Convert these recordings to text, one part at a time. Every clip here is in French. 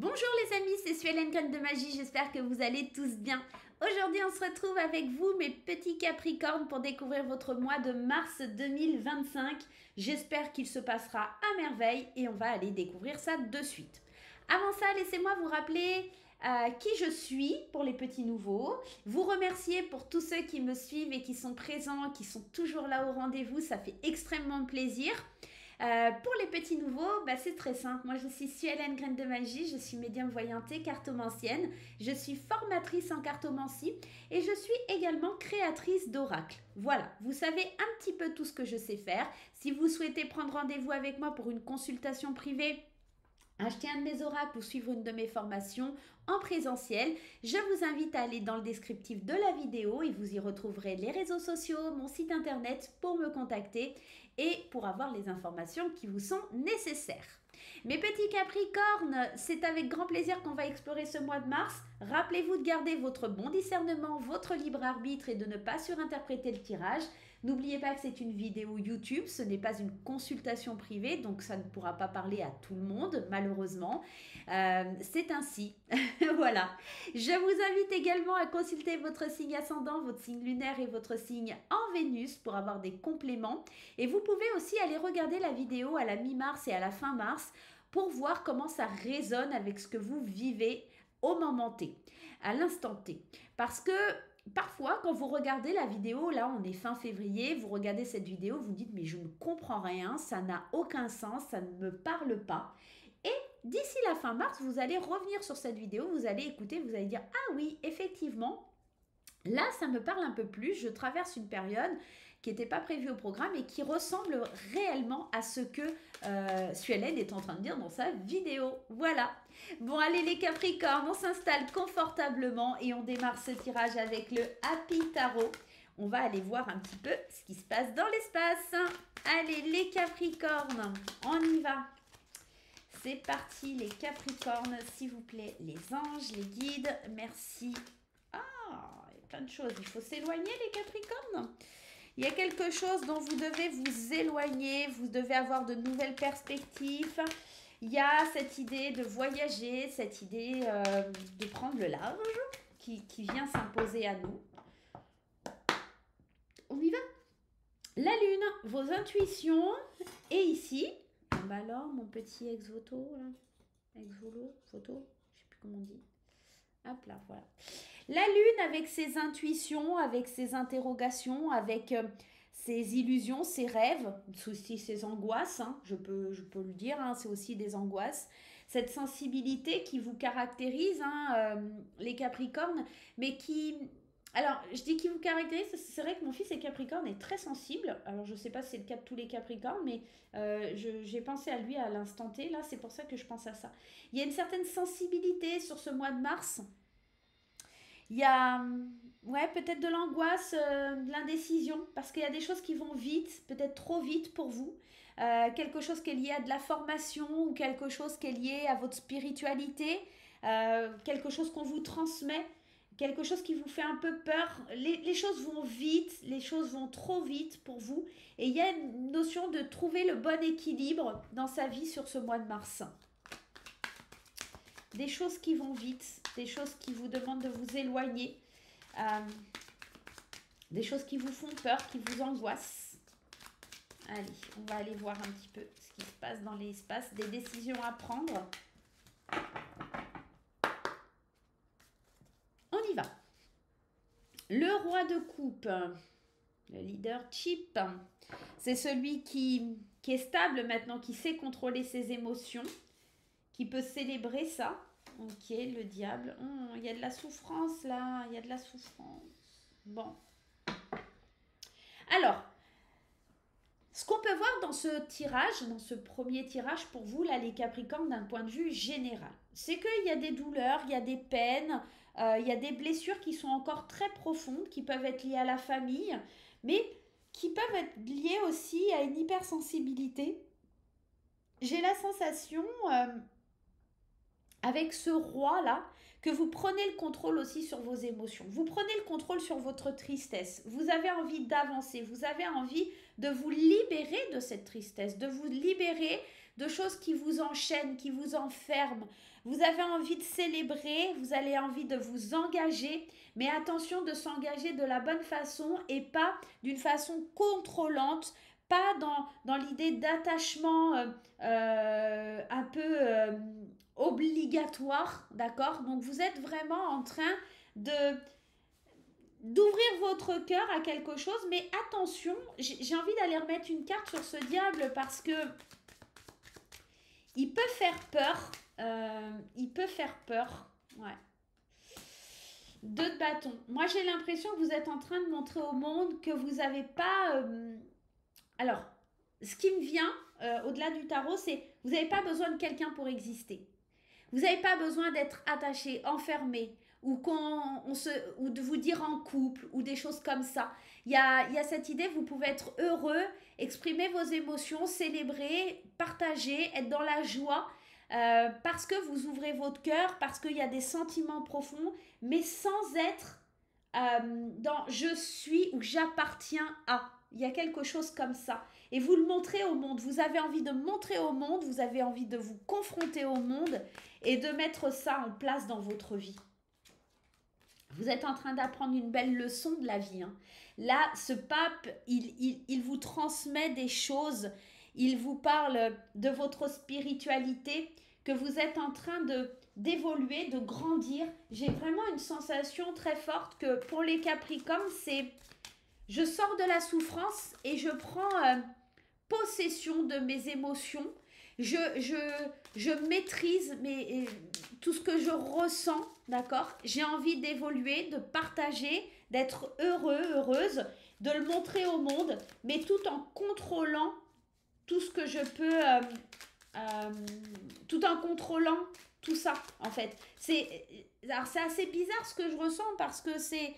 Bonjour les amis, c'est Suelen Graine de Magie, j'espère que vous allez tous bien. Aujourd'hui on se retrouve avec vous mes petits capricornes pour découvrir votre mois de mars 2025. J'espère qu'il se passera à merveille et on va aller découvrir ça de suite. Avant ça, laissez-moi vous rappeler qui je suis pour les petits nouveaux. Vous remercier pour tous ceux qui me suivent et qui sont présents, qui sont toujours là au rendez-vous, ça fait extrêmement plaisir. Pour les petits nouveaux, c'est très simple. Moi, je suis Suelen Graine de Magie, je suis médium voyante et cartomancienne. Je suis formatrice en cartomancie et je suis également créatrice d'oracles. Voilà, vous savez un petit peu tout ce que je sais faire. Si vous souhaitez prendre rendez-vous avec moi pour une consultation privée, acheter un de mes oracles ou suivre une de mes formations en présentiel, je vous invite à aller dans le descriptif de la vidéo et vous y retrouverez les réseaux sociaux, mon site internet pour me contacter et pour avoir les informations qui vous sont nécessaires. Mes petits Capricornes, c'est avec grand plaisir qu'on va explorer ce mois de mars. Rappelez-vous de garder votre bon discernement, votre libre arbitre et de ne pas surinterpréter le tirage. N'oubliez pas que c'est une vidéo YouTube, ce n'est pas une consultation privée, donc ça ne pourra pas parler à tout le monde, malheureusement. C'est ainsi. Voilà. Je vous invite également à consulter votre signe ascendant, votre signe lunaire et votre signe en Vénus pour avoir des compléments. Et vous pouvez aussi aller regarder la vidéo à la mi-mars et à la fin mars pour voir comment ça résonne avec ce que vous vivez au moment T, à l'instant T. Parce que parfois, quand vous regardez la vidéo, là on est fin février, vous regardez cette vidéo, vous dites mais je ne comprends rien, ça n'a aucun sens, ça ne me parle pas. Et d'ici la fin mars, vous allez revenir sur cette vidéo, vous allez écouter, vous allez dire ah oui, effectivement, là ça me parle un peu plus, je traverse une période qui n'était pas prévue au programme et qui ressemble réellement à ce que Suelen est en train de dire dans sa vidéo. Voilà. Bon, allez les Capricornes, on s'installe confortablement et on démarre ce tirage avec le Happy Tarot. On va aller voir un petit peu ce qui se passe dans l'espace. Allez les Capricornes, on y va. C'est parti les Capricornes, s'il vous plaît, les anges, les guides, merci. Ah, il y a plein de choses, il faut s'éloigner les Capricornes. Il y a quelque chose dont vous devez vous éloigner, vous devez avoir de nouvelles perspectives. Il y a cette idée de voyager, cette idée de prendre le large qui vient s'imposer à nous. On y va. La lune, vos intuitions. Et ici, alors mon petit ex-voto, ex-volo, photo, je ne sais plus comment on dit. Hop là, voilà. La lune avec ses intuitions, avec ses interrogations, avec ses illusions, ses rêves, aussi ses angoisses, hein, je peux le dire, hein, c'est aussi des angoisses. Cette sensibilité qui vous caractérise, hein, les Capricornes, mais qui... Alors, je dis qui vous caractérise, c'est vrai que mon fils est Capricorne et très sensible. Alors, je ne sais pas si c'est le cas de tous les Capricornes, mais j'ai pensé à lui à l'instant T, là, c'est pour ça que je pense à ça. Il y a une certaine sensibilité sur ce mois de mars. Il y a ouais, peut-être de l'angoisse, de l'indécision, parce qu'il y a des choses qui vont vite, peut-être trop vite pour vous. Quelque chose qui est lié à de la formation ou quelque chose qui est lié à votre spiritualité, quelque chose qu'on vous transmet, quelque chose qui vous fait un peu peur. Les choses vont vite, les choses vont trop vite pour vous. Et il y a une notion de trouver le bon équilibre dans sa vie sur ce mois de mars. Des choses qui vont vite, des choses qui vous demandent de vous éloigner, des choses qui vous font peur, qui vous angoissent. Allez, on va aller voir un petit peu ce qui se passe dans l'espace, des décisions à prendre. On y va. Le roi de coupe, le leadership, c'est celui qui est stable maintenant, qui sait contrôler ses émotions, qui peut célébrer ça. Ok, le diable. Il y a de la souffrance là, il y a de la souffrance. Bon. Alors, ce qu'on peut voir dans ce tirage, dans ce premier tirage pour vous, là, les Capricornes, d'un point de vue général, c'est qu'il y a des douleurs, il y a des peines, il y a des blessures qui sont encore très profondes, qui peuvent être liées à la famille, mais qui peuvent être liées aussi à une hypersensibilité. J'ai la sensation... avec ce roi-là, que vous prenez le contrôle aussi sur vos émotions. Vous prenez le contrôle sur votre tristesse. Vous avez envie d'avancer. Vous avez envie de vous libérer de cette tristesse, de vous libérer de choses qui vous enchaînent, qui vous enferment. Vous avez envie de célébrer, vous avez envie de vous engager, mais attention de s'engager de la bonne façon et pas d'une façon contrôlante, pas dans l'idée d'attachement un peu obligatoire, d'accord? Donc vous êtes vraiment en train de d'ouvrir votre cœur à quelque chose, mais attention, j'ai envie d'aller remettre une carte sur ce diable parce que il peut faire peur, il peut faire peur, ouais. Deux de bâton. Moi, j'ai l'impression que vous êtes en train de montrer au monde que vous n'avez pas... Alors, ce qui me vient au-delà du tarot, c'est vous n'avez pas besoin de quelqu'un pour exister. Vous n'avez pas besoin d'être attaché, enfermé, ou de vous dire en couple, ou des choses comme ça. Il y a cette idée, vous pouvez être heureux, exprimer vos émotions, célébrer, partager, être dans la joie, parce que vous ouvrez votre cœur, parce qu'il y a des sentiments profonds, mais sans être dans je suis ou j'appartiens à. Il y a quelque chose comme ça. Et vous le montrez au monde. Vous avez envie de montrer au monde, vous avez envie de vous confronter au monde et de mettre ça en place dans votre vie. Vous êtes en train d'apprendre une belle leçon de la vie. Hein. Là, ce pape, il vous transmet des choses. Il vous parle de votre spiritualité, que vous êtes en train d'évoluer, de grandir. J'ai vraiment une sensation très forte que pour les Capricornes, c'est je sors de la souffrance et je prends possession de mes émotions. Je maîtrise tout ce que je ressens, d'accord? J'ai envie d'évoluer, de partager, d'être heureux, heureuse, de le montrer au monde, mais tout en contrôlant tout ce que je peux, tout en contrôlant tout ça, en fait. Alors, c'est assez bizarre ce que je ressens parce que c'est...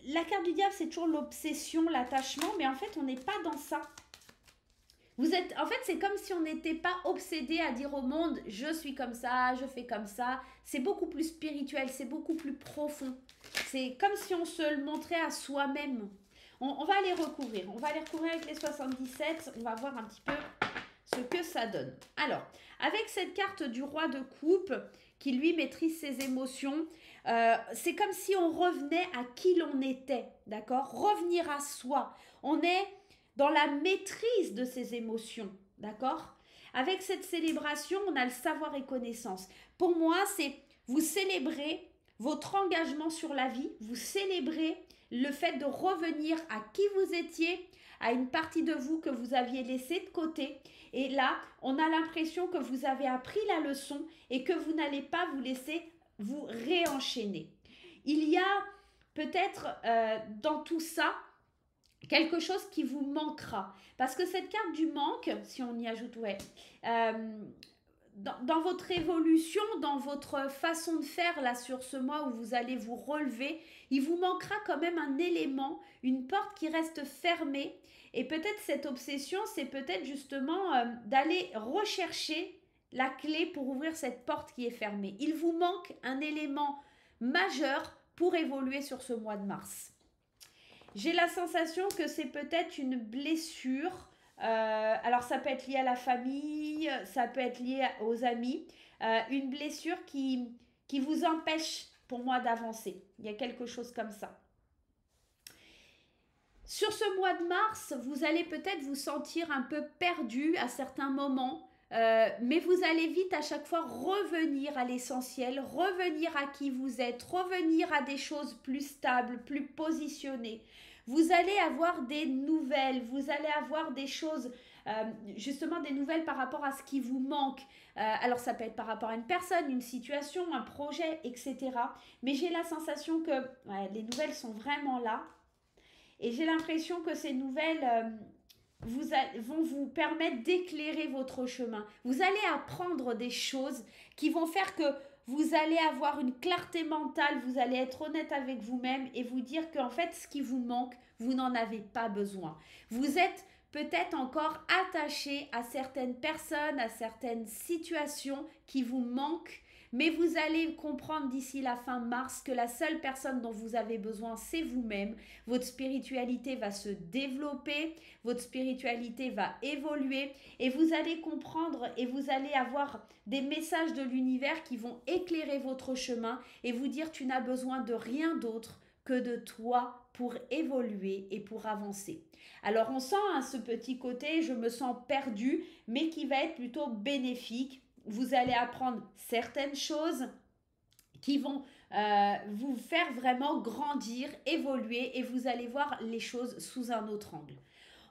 La carte du diable, c'est toujours l'obsession, l'attachement, mais en fait, on n'est pas dans ça. En fait, c'est comme si on n'était pas obsédé à dire au monde, je suis comme ça, je fais comme ça. C'est beaucoup plus spirituel, c'est beaucoup plus profond. C'est comme si on se le montrait à soi-même. On va aller recouvrir. On va aller recouvrir avec les 77. On va voir un petit peu ce que ça donne. Alors, avec cette carte du roi de coupe, qui lui maîtrise ses émotions, c'est comme si on revenait à qui l'on était, d'accord? Revenir à soi. On est dans la maîtrise de ses émotions, d'accord? Avec cette célébration, on a le savoir et connaissance. Pour moi, c'est vous célébrez votre engagement sur la vie, vous célébrez le fait de revenir à qui vous étiez, à une partie de vous que vous aviez laissée de côté. Et là, on a l'impression que vous avez appris la leçon et que vous n'allez pas vous laisser vous réenchaîner. Il y a peut-être dans tout ça quelque chose qui vous manquera. Parce que cette carte du manque, si on y ajoute, ouais, dans votre évolution, dans votre façon de faire là sur ce mois où vous allez vous relever, il vous manquera quand même un élément, une porte qui reste fermée. Et peut-être cette obsession, c'est peut-être justement d'aller rechercher la clé pour ouvrir cette porte qui est fermée. Il vous manque un élément majeur pour évoluer sur ce mois de mars. J'ai la sensation que c'est peut-être une blessure. Alors ça peut être lié à la famille, ça peut être lié aux amis. Une blessure qui vous empêche pour moi d'avancer. Il y a quelque chose comme ça. Sur ce mois de mars, vous allez peut-être vous sentir un peu perdu à certains moments. Mais vous allez vite à chaque fois revenir à l'essentiel, revenir à qui vous êtes, revenir à des choses plus stables, plus positionnées. Vous allez avoir des nouvelles, vous allez avoir des choses, justement des nouvelles par rapport à ce qui vous manque. Alors ça peut être par rapport à une personne, une situation, un projet, etc. Mais j'ai la sensation que les nouvelles sont vraiment là. Et j'ai l'impression que ces nouvelles... vont vous permettre d'éclairer votre chemin. Vous allez apprendre des choses qui vont faire que vous allez avoir une clarté mentale, vous allez être honnête avec vous-même et vous dire qu'en fait, ce qui vous manque, vous n'en avez pas besoin. Vous êtes peut-être encore attaché à certaines personnes, à certaines situations qui vous manquent, Mais vous allez comprendre d'ici la fin mars que la seule personne dont vous avez besoin, c'est vous-même. Votre spiritualité va se développer, votre spiritualité va évoluer et vous allez comprendre et vous allez avoir des messages de l'univers qui vont éclairer votre chemin et vous dire tu n'as besoin de rien d'autre que de toi pour évoluer et pour avancer. Alors on sent ce petit côté, je me sens perdu, mais qui va être plutôt bénéfique. Vous allez apprendre certaines choses qui vont vous faire vraiment grandir, évoluer et vous allez voir les choses sous un autre angle.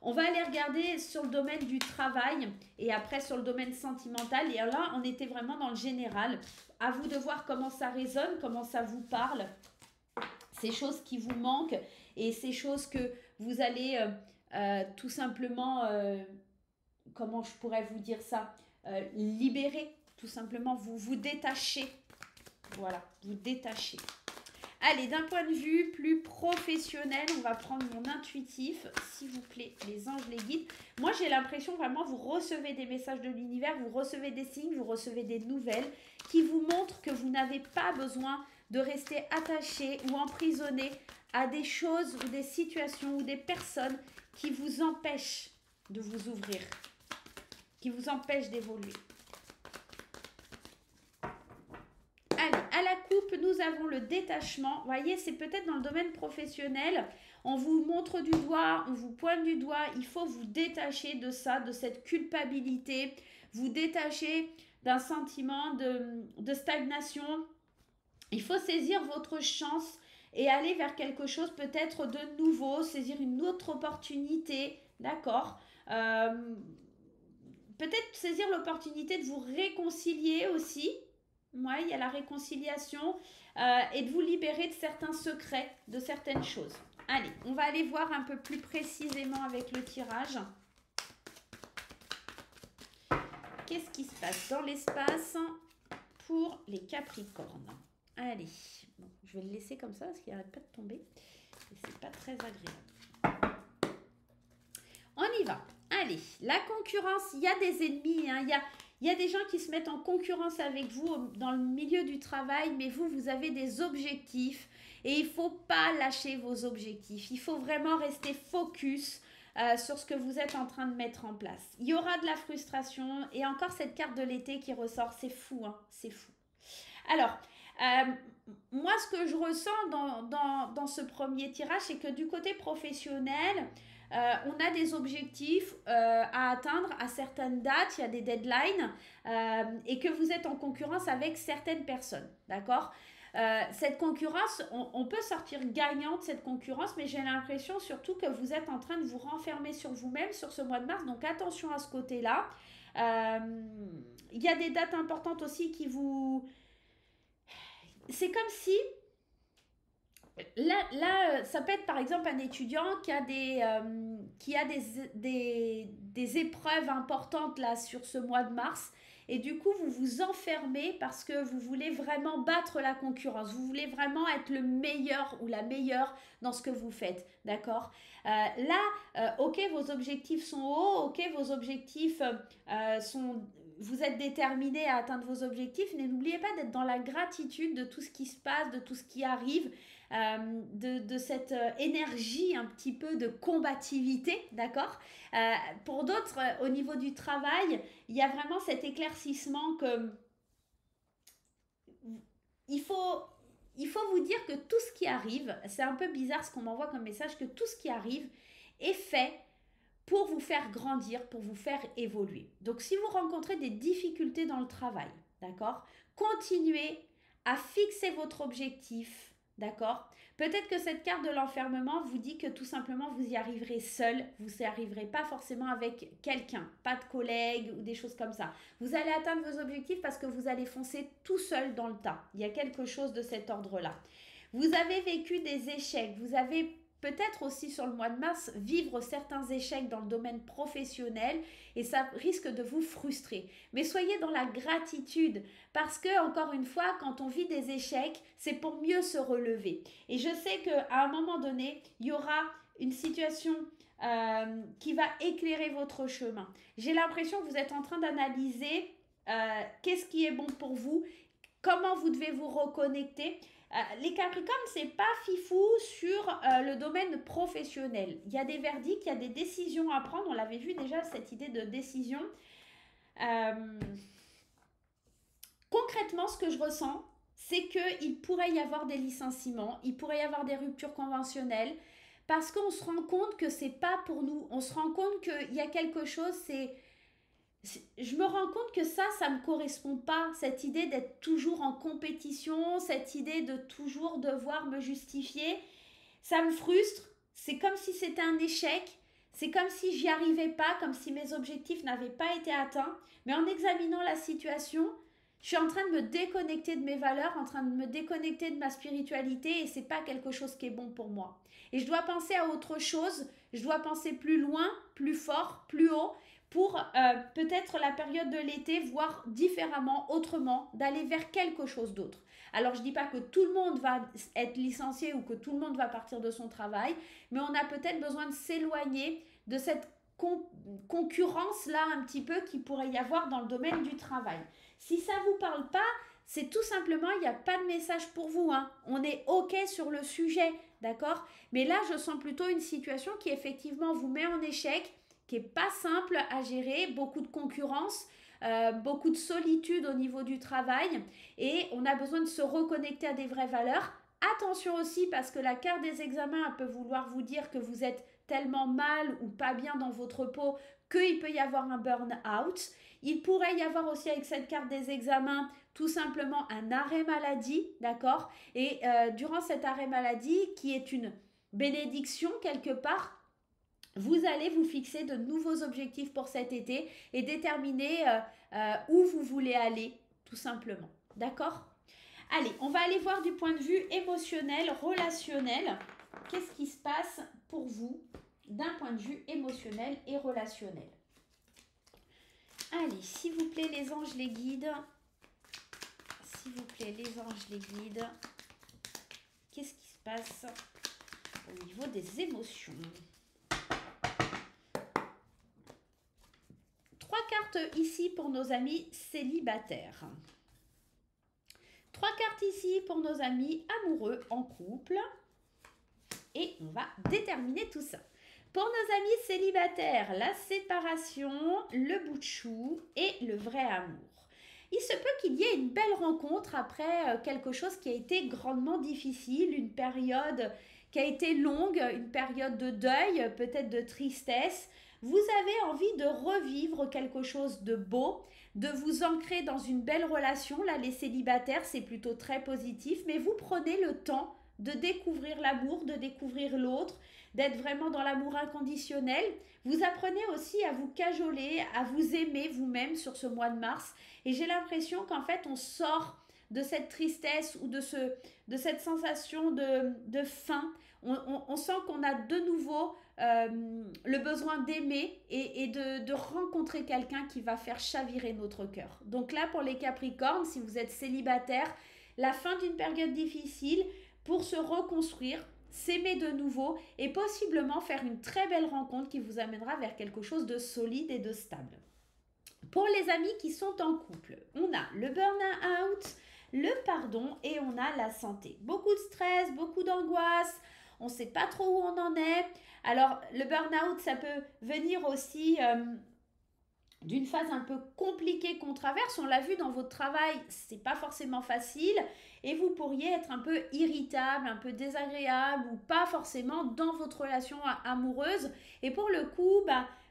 On va aller regarder sur le domaine du travail et après sur le domaine sentimental. Et là, on était vraiment dans le général. À vous de voir comment ça résonne, comment ça vous parle. Ces choses qui vous manquent et ces choses que vous allez tout simplement, comment je pourrais vous dire ça, libérer, tout simplement, vous détacher. Voilà, vous détacher. Allez, d'un point de vue plus professionnel, on va prendre mon intuitif, s'il vous plaît, les anges, les guides. Moi, j'ai l'impression vraiment, vous recevez des messages de l'univers, vous recevez des signes, vous recevez des nouvelles qui vous montrent que vous n'avez pas besoin de rester attaché ou emprisonné à des choses ou des situations ou des personnes qui vous empêchent de vous ouvrir, qui vous empêchent d'évoluer. Allez, à la coupe, nous avons le détachement. Vous voyez, c'est peut-être dans le domaine professionnel. On vous montre du doigt, on vous pointe du doigt. Il faut vous détacher de ça, de cette culpabilité. Vous détacher d'un sentiment de stagnation. Il faut saisir votre chance et aller vers quelque chose peut-être de nouveau, saisir une autre opportunité, d'accord, peut-être saisir l'opportunité de vous réconcilier aussi. Ouais, il y a la réconciliation et de vous libérer de certains secrets, de certaines choses. Allez, on va aller voir un peu plus précisément avec le tirage. Qu'est-ce qui se passe dans l'espace pour les Capricornes? Allez, bon, je vais le laisser comme ça parce qu'il n'arrête pas de tomber. Et c'est pas très agréable. On y va. Allez, la concurrence, il y a des ennemis, hein, il y a des gens qui se mettent en concurrence avec vous dans le milieu du travail, mais vous avez des objectifs et il ne faut pas lâcher vos objectifs. Il faut vraiment rester focus sur ce que vous êtes en train de mettre en place. Il y aura de la frustration et encore cette carte de l'été qui ressort, c'est fou, hein, c'est fou. Alors, moi, ce que je ressens dans ce premier tirage, c'est que du côté professionnel, on a des objectifs à atteindre à certaines dates, il y a des deadlines et que vous êtes en concurrence avec certaines personnes, d'accord? Cette concurrence, on peut sortir gagnant de cette concurrence, mais j'ai l'impression surtout que vous êtes en train de vous renfermer sur vous-même sur ce mois de mars, donc attention à ce côté-là. Il y a des dates importantes aussi qui vous... C'est comme si... Là, ça peut être par exemple un étudiant qui a des épreuves importantes là sur ce mois de mars et du coup vous vous enfermez parce que vous voulez vraiment battre la concurrence, vous voulez vraiment être le meilleur ou la meilleure dans ce que vous faites, d'accord? Ok, vos objectifs sont hauts, ok, vos objectifs sont... Vous êtes déterminé à atteindre vos objectifs, mais n'oubliez pas d'être dans la gratitude de tout ce qui se passe, de tout ce qui arrive, de cette énergie un petit peu de combativité, d'accord? Pour d'autres, au niveau du travail, il y a vraiment cet éclaircissement que il faut vous dire que tout ce qui arrive, c'est un peu bizarre ce qu'on m'envoie comme message, que tout ce qui arrive est fait pour vous faire grandir, pour vous faire évoluer. Donc, si vous rencontrez des difficultés dans le travail, d'accord, continuez à fixer votre objectif, d'accord? Peut-être que cette carte de l'enfermement vous dit que tout simplement vous y arriverez seul, vous n'y arriverez pas forcément avec quelqu'un, pas de collègue ou des choses comme ça. Vous allez atteindre vos objectifs parce que vous allez foncer tout seul dans le tas. Il y a quelque chose de cet ordre-là. Vous avez vécu des échecs, vous avez peut-être aussi sur le mois de mars vivre certains échecs dans le domaine professionnel et ça risque de vous frustrer. Mais soyez dans la gratitude parce que, encore une fois, quand on vit des échecs, c'est pour mieux se relever. Et je sais qu'à un moment donné, il y aura une situation qui va éclairer votre chemin. J'ai l'impression que vous êtes en train d'analyser qu'est-ce qui est bon pour vous, comment vous devez vous reconnecter. Les Capricornes, c'est pas fifou sur le domaine professionnel. Il y a des verdicts, il y a des décisions à prendre. On l'avait vu déjà, cette idée de décision. Concrètement, ce que je ressens, c'est qu'il pourrait y avoir des licenciements, il pourrait y avoir des ruptures conventionnelles, parce qu'on se rend compte que c'est pas pour nous. On se rend compte qu'il y a quelque chose, je me rends compte que ça me correspond pas. Cette idée d'être toujours en compétition, cette idée de toujours devoir me justifier, ça me frustre. C'est comme si c'était un échec. C'est comme si j'y arrivais pas, comme si mes objectifs n'avaient pas été atteints. Mais en examinant la situation, je suis en train de me déconnecter de mes valeurs, en train de me déconnecter de ma spiritualité et c'est pas quelque chose qui est bon pour moi. Et je dois penser à autre chose, je dois penser plus loin, plus fort, plus haut pour peut-être la période de l'été, voir différemment, autrement, d'aller vers quelque chose d'autre. Alors je ne dis pas que tout le monde va être licencié ou que tout le monde va partir de son travail, mais on a peut-être besoin de s'éloigner de cette concurrence-là un petit peu qui pourrait y avoir dans le domaine du travail. Si ça ne vous parle pas, c'est tout simplement, il n'y a pas de message pour vous. Hein. On est OK sur le sujet, d'accord? Mais là, je sens plutôt une situation qui effectivement vous met en échec, qui n'est pas simple à gérer, beaucoup de concurrence, beaucoup de solitude au niveau du travail et on a besoin de se reconnecter à des vraies valeurs. Attention aussi parce que la carte des examens peut vouloir vous dire que vous êtes tellement mal ou pas bien dans votre peau qu'il peut y avoir un burn-out. Il pourrait y avoir aussi avec cette carte des examens tout simplement un arrêt maladie, d'accord? Et durant cet arrêt maladie qui est une bénédiction quelque part, vous allez vous fixer de nouveaux objectifs pour cet été et déterminer où vous voulez aller, tout simplement. D'accord? Allez, on va aller voir du point de vue émotionnel, relationnel. Qu'est-ce qui se passe pour vous d'un point de vue émotionnel et relationnel? Allez, s'il vous plaît, les anges, les guides. S'il vous plaît, les anges, les guides. Qu'est-ce qui se passe au niveau des émotions? 3 cartes ici pour nos amis célibataires. 3 cartes ici pour nos amis amoureux en couple. Et on va déterminer tout ça. Pour nos amis célibataires, la séparation, le bout de chou et le vrai amour. Il se peut qu'il y ait une belle rencontre après quelque chose qui a été grandement difficile, une période qui a été longue, une période de deuil, peut-être de tristesse. Vous avez envie de revivre quelque chose de beau, de vous ancrer dans une belle relation. Là, les célibataires, c'est plutôt très positif, mais vous prenez le temps de découvrir l'amour, de découvrir l'autre, d'être vraiment dans l'amour inconditionnel. Vous apprenez aussi à vous cajoler, à vous aimer vous-même sur ce mois de mars. Et j'ai l'impression qu'en fait, on sort de cette tristesse ou de cette sensation de faim. On sent qu'on a de nouveau le besoin d'aimer et de rencontrer quelqu'un qui va faire chavirer notre cœur. Donc là, pour les Capricornes, si vous êtes célibataire, la fin d'une période difficile pour se reconstruire, s'aimer de nouveau et possiblement faire une très belle rencontre qui vous amènera vers quelque chose de solide et de stable. Pour les amis qui sont en couple, on a le burn-out, le pardon et on a la santé. Beaucoup de stress, beaucoup d'angoisse, on ne sait pas trop où on en est. Alors, le burn-out, ça peut venir aussi d'une phase un peu compliquée qu'on traverse. On l'a vu dans votre travail, c'est pas forcément facile et vous pourriez être un peu irritable, un peu désagréable ou pas forcément dans votre relation amoureuse. Et pour le coup,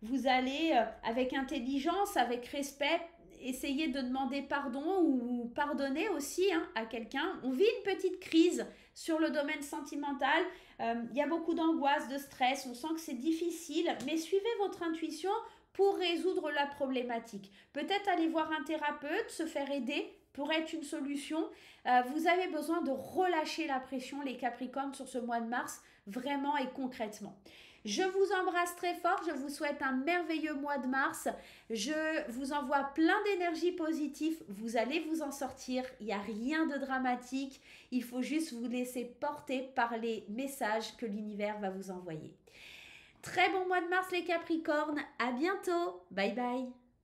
vous allez avec intelligence, avec respect, essayer de demander pardon ou pardonner aussi à quelqu'un. On vit une petite crise sur le domaine sentimental. Il y a beaucoup d'angoisse, de stress. On sent que c'est difficile, mais suivez votre intuition pour résoudre la problématique. Peut-être aller voir un thérapeute, se faire aider pour être une solution. Vous avez besoin de relâcher la pression, les Capricornes, sur ce mois de mars, vraiment et concrètement. Je vous embrasse très fort, je vous souhaite un merveilleux mois de mars. Je vous envoie plein d'énergie positive, vous allez vous en sortir, il n'y a rien de dramatique. Il faut juste vous laisser porter par les messages que l'univers va vous envoyer. Très bon mois de mars les Capricornes, à bientôt, bye bye.